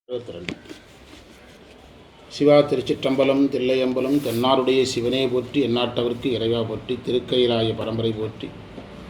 22 சிவா திருச்சிற்றம்பலம் தில்லையம்பலம் தென்னாருடைய சிவனே போற்றி எந்நாட்டவர்க்கு இறைவா போற்றி திருக்கயிலாய பரம்பரை போற்றி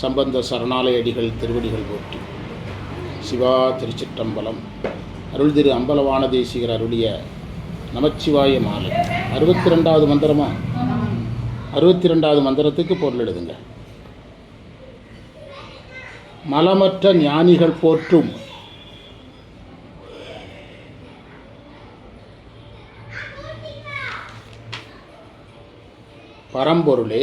சம்பந்த சரணாலய அடிகள் திருவடிகள் போற்றி. சிவா திருச்சிற்றம்பலம். அருள் திரு அம்பலவான தேசிகர் அருளிய நமச்சிவாய மாலை 62வது மந்திரமா? 62வது மந்திரத்துக்கு பொருள் எழுதுங்க. மலமற்ற ஞானிகள் போற்றும் பரம்பொருளே,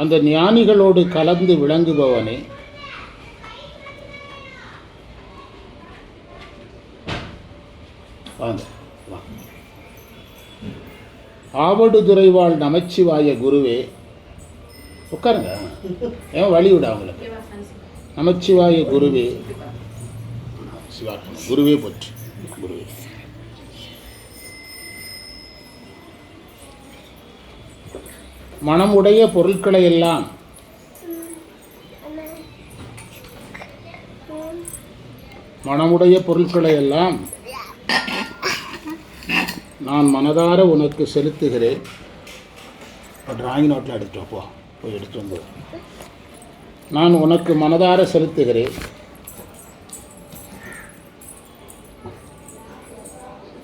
அந்த ஞானிகளோடு கலந்து விளங்குபவனே, ஆவடுதுறைவாழ் நமச்சிவாய குருவே. உட்காருங்க, ஏன் வழி விட அவங்களுக்கு. நமச்சிவாய குருவே, சிவா குருவே போற்றி. குருவே மனமுடைய பொருட்களை எல்லாம் நான் மனதார உனக்கு செலுத்துகிறேன். டிராயிங் நோட்டில் எடுத்துட்டு போய் எடுத்து வந்து. நான் உனக்கு மனதார செலுத்துகிறேன்.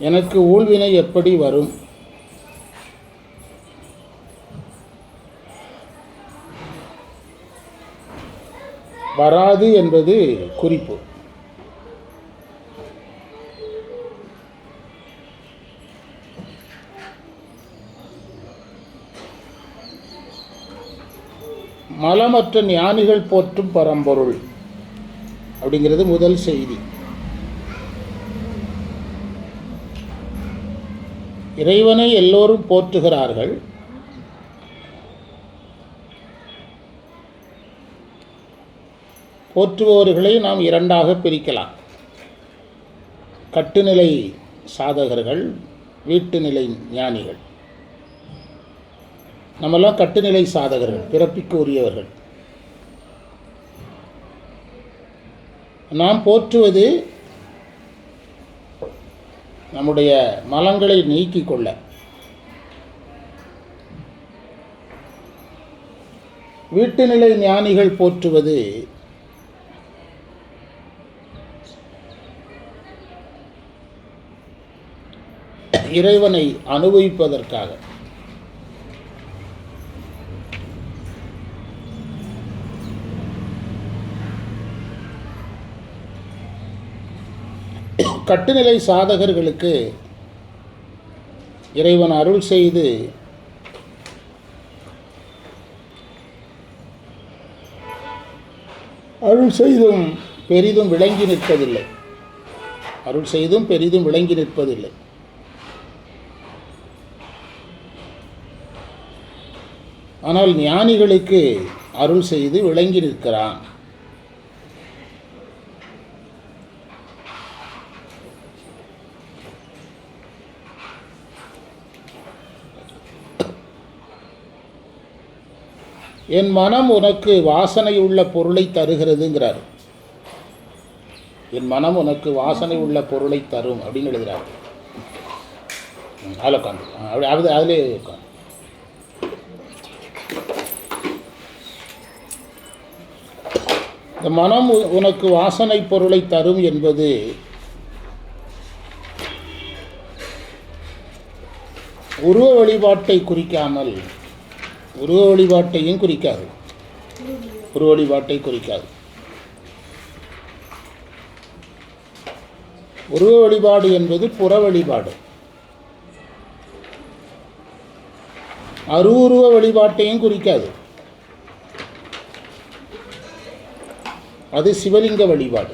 எனக்கு ஊழ்வினை எப்படி வரும்? வராது என்பது குறிப்பு. மலமற்ற ஞானிகள் போற்றும் பரம்பொருள் அப்படிங்கிறது முதல் செய்தி. இறைவனை எல்லோரும் போற்றுகிறார்கள். போற்றுபவர்களை நாம் இரண்டாக பிரிக்கலாம். கட்டுநிலை சாதகர்கள், வீட்டுநிலை ஞானிகள். நம்மெல்லாம் கட்டுநிலை சாதகர்கள், பிறப்பிக்கு உரியவர்கள். நாம் போற்றுவது நம்முடைய மலங்களை நீக்கிக் கொள்ள. வீட்டுநிலை ஞானிகள் போற்றுவது இறைவனை அனுபவிப்பதற்காக. கட்டுநிலை சாதகர்களுக்கு இறைவன் அருள் செய்தும் பெரிதும் விளங்கி நிற்பதில்லை. அருள் செய்தும் பெரிதும் விளங்கி நிற்பதில்லை. ஆனால் ஞானிகளுக்கு அருள் செய்து விளங்கி நிற்கிறான். என் மனம் உனக்கு வாசனை உள்ள பொருளை தருகிறதுங்கிறார். என் மனம் உனக்கு வாசனை உள்ள பொருளை தரும் அப்படின்னு எழுதுகிறார். அதில் உட்காந்து அதிலே உட்காந்து. இந்த மனம் உனக்கு வாசனை பொருளை தரும் என்பது உருவ வழிபாட்டை குறிக்காமல் உருவ வழிபாட்டையும் குறிக்காது. உருவ வழிபாட்டை குறிக்காது. உருவ வழிபாடு என்பது புற வழிபாடு. அருவுருவ வழிபாட்டையும் குறிக்காது. அது சிவலிங்க வழிபாடு.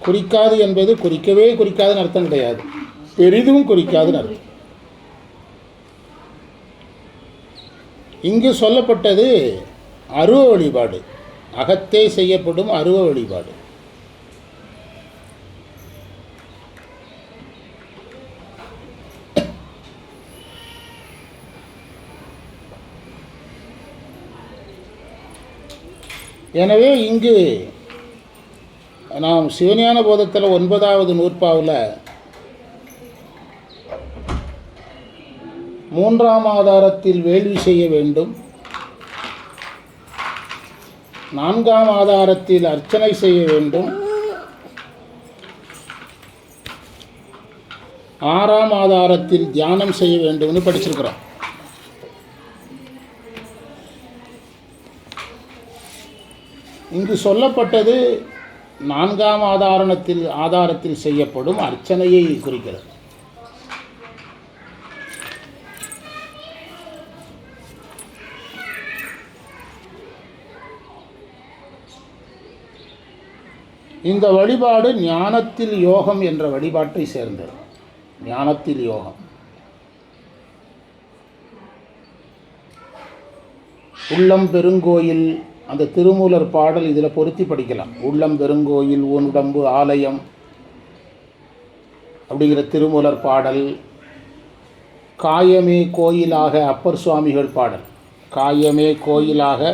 குறிக்காது என்பது குறிக்கவே குறிக்காதுன்னு அர்த்தம் கிடையாது, பெரிதும் குறிக்காதுன்னு அர்த்தம். இங்கு சொல்லப்பட்டது அருவ வழிபாடு, அகத்தே செய்யப்படும் அருவ வழிபாடு. எனவே இங்கு நாம் சிவஞான போதத்தில் 9வது நூற்பாவில் 3ஆம் ஆதாரத்தில் வேள்வி செய்ய வேண்டும், 4ஆம் ஆதாரத்தில் அர்ச்சனை செய்ய வேண்டும், 6ஆம் ஆதாரத்தில் தியானம் செய்ய வேண்டும்னு படிச்சிருக்கிறோம். இங்கு சொல்லப்பட்டது 4ஆம் ஆதாரத்தில் செய்யப்படும் அர்ச்சனையை குறிக்கிறது. இந்த வழிபாடு ஞானத்தில் யோகம் என்ற வழிபாட்டை சேர்ந்தது. ஞானத்தில் யோகம். உள்ளம் பெருங்கோயில், அந்த திருமூலர் பாடல் இதில் பொருத்தி படிக்கலாம். உள்ளம் பெருங்கோயில் ஊனுடம்பு ஆலயம் அப்படிங்கிற திருமூலர் பாடல். காயமே கோயிலாக அப்பர் சுவாமிகள் பாடல். காயமே கோயிலாக,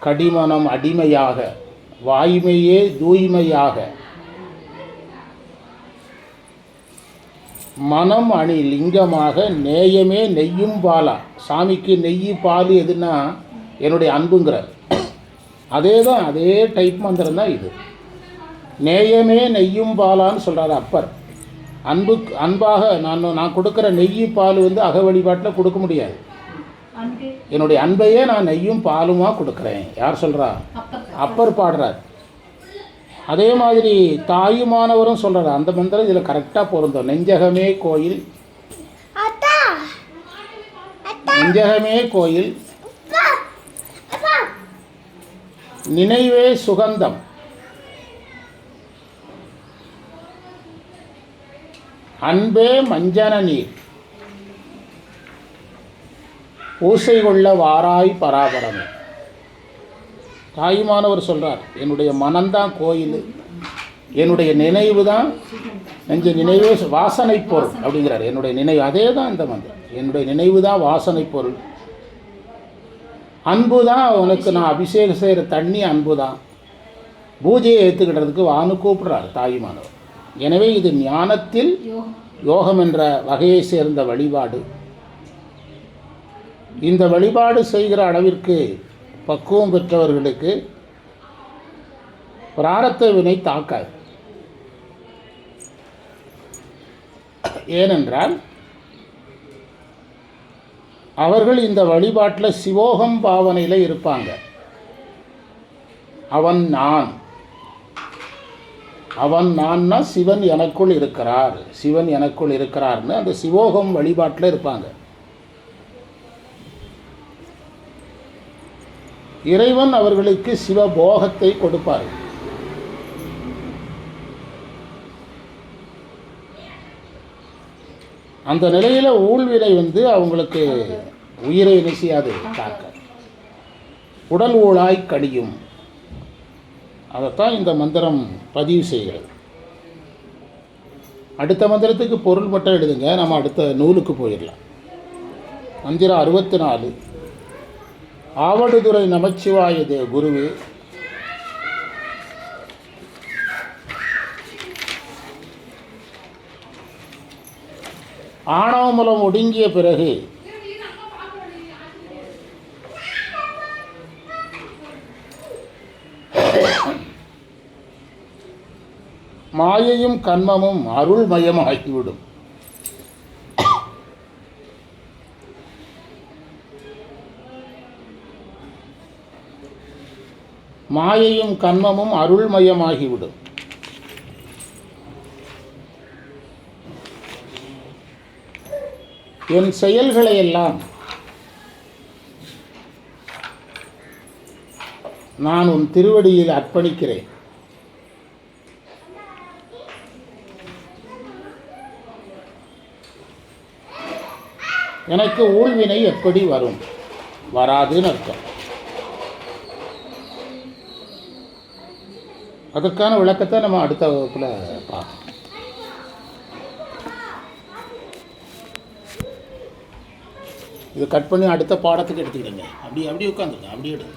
கடிமனம் அடிமையாக, வாய்மையே தூய்மையாக, மனம் அணி லிங்கமாக, நேயமே நெய்யும் பாலா. சாமிக்கு நெய் பால் எதுனா என்னுடைய அன்புங்கிறார். அதே டைப் மந்திரம் தான் இது. நேயமே நெய்யும் பாலான்னு சொல்கிறார் அப்பர். அன்பாக நான் கொடுக்குற நெய் பால் அக வழிபாட்டில் கொடுக்க முடியாது. என்னுடைய அன்பையே நான் நெய்யும் பாலுமாக கொடுக்குறேன். யார் சொல்கிறா? அப்பர் பாடுறார். அதே மாதிரி தாயுமானவரும் சொல்கிறார். அந்த மந்திரம் இதில் கரெக்டாக பொருந்தும். நெஞ்சகமே கோயில், நெஞ்சகமே கோயில், நினைவே சுகந்தம், அன்பே மஞ்சன நீர், பூசை கொள்ள வாராய் பராபரமே. தாயுமானவர் சொல்கிறார், என்னுடைய மனம்தான் கோயில், என்னுடைய நினைவு தான் நினைவே வாசனை பொருள் அப்படிங்கிறார். என்னுடைய நினைவு அதே தான் இந்த மந்திரம். என்னுடைய நினைவு தான் வாசனை பொருள். அன்பு தான் உனக்கு நான் அபிஷேகம் செய்கிற தண்ணி, அன்பு தான். பூஜையை ஏற்றுக்கிட்டதுக்கு வான்னு கூப்பிட்றார் தாயுமானவர். எனவே இது ஞானத்தில் யோகம் என்ற வகையை சேர்ந்த வழிபாடு. இந்த வழிபாடு செய்கிற அளவிற்கு பக்குவம் பெற்றவர்களுக்கு பிராரத்த வினை தாக்காது. ஏனென்றால் அவர்கள் இந்த வழிபாட்டில் சிவோகம் பாவனையில் இருப்பாங்க. அவன் நான்னா சிவன் எனக்குள் இருக்கிறார், சிவன் எனக்குள் இருக்கிறார்னு அந்த சிவோகம் வழிபாட்டில் இருப்பாங்க. இறைவன் அவர்களுக்கு சிவபோகத்தை கொடுப்பார். அந்த நிலையில் ஊழ்வினை அவங்களுக்கு உயிரை நெசியாது காக்க. உடல் ஊழாய் கடியும். அதைத்தான் இந்த மந்திரம் பதிவு செய்கிறது. அடுத்த மந்திரத்துக்கு பொருள் மட்டும் எழுதுங்க, நம்ம அடுத்த நூலுக்கு போயிடலாம். மந்திரம் 64. ஆவடுதுறை நமச்சிவாயது குருவே. ஆணவமலம் ஒடுங்கிய பிறகு மாயையும் கன்மமும் அருள்மயமாகிவிடும். மாயையும் கன்மமும் அருள்மயமாகிவிடும். என் செயல்களையெல்லாம் நான் உன் திருவடியில் அர்ப்பணிக்கிறேன். எனக்கு ஊழ்வினை எப்படி வரும்? வராதுன்னு அர்த்தம். அதற்கான விளக்கத்தை நம்ம அடுத்த வகுப்பில் பார்ப்போம். இது கட் பண்ணி அடுத்த பாடத்துக்கு எடுத்துக்கிடுங்க. அப்படி உட்காந்துருங்க, அப்படியே எடுங்க.